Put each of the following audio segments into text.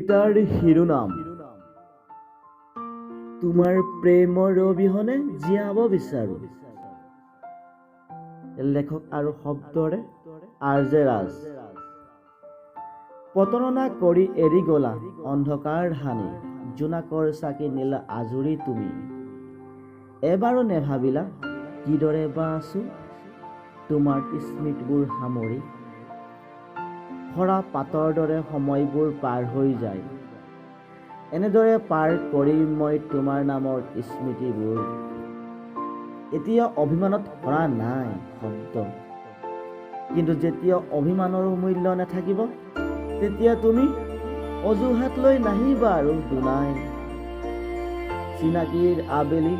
কবিতাৰ শিৰোনাম তোমাৰ প্ৰেমৰ অবিহনে জীয়াব বিচাৰো। লেখক আৰু শব্দৰে আৰ.জে. ৰাজ। প্ৰতাৰণা কৰি এৰি গলা অন্ধকাৰ ঢানি, জোনাকৰ চাকি নীলা আজুৰি তুমি। এবাৰো নেভাবিলা কিদৰে বা আছো তোমাৰ স্মৃতিবোৰ সামৰি। সৰা পাতৰ দৰে সময়বোৰ পাৰ হৈ যায়, এনেদৰে পাৰ কৰি মই তোমাৰ নামৰ স্মৃতিবোৰ। এতিয়া অভিমানত ভৰা নাই শব্দ, কিন্তু যেতিয়া অভিমানৰ মূল্য নাথাকিব, তেতিয়া তুমি অজুহাত লৈ নাহিবা আৰু দুনাই। চিনাকিৰ আবেলি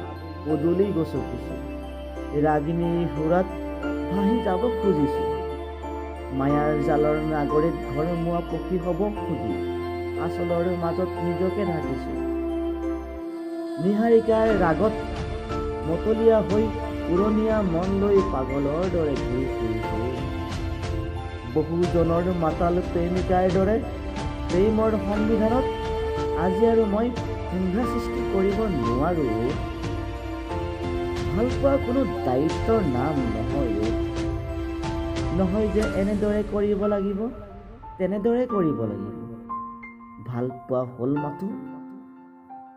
পদূলি গছকিছো, ৰাগিনীৰ সুৰাত ভাহি যাব খুজিছো। মায়াৰ জালৰ নাগৰিত ঘৰমুৱা পক্ষী হব খুজি আচলৰ মাজত নিজকে ঢাকিছো। নিহাৰিকাৰ ৰাগত মতলীয়া হৈ উৰণীয়া মন লৈ পাগলৰ দৰে ঘূৰি ফুৰিছো। বহুজনৰ মাতাল প্ৰেমিকাৰ দৰে প্ৰেমৰ সংবিধানত আজি আৰু মই সংঘাত সৃষ্টি কৰিব নোৱাৰো। ভালপোৱা কোনো দায়িত্বৰ নাম নহয় যে এনেদৰে কৰিব লাগিব, তেনেদৰে কৰিব লাগিব। ভাল পোৱা হ'ল মাথো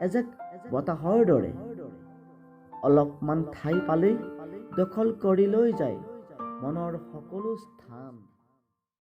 এজাক বতাহৰ দৰে, অলপমান ঠাই পালেই দখল কৰি লৈ যায় মনৰ সকলো স্থান।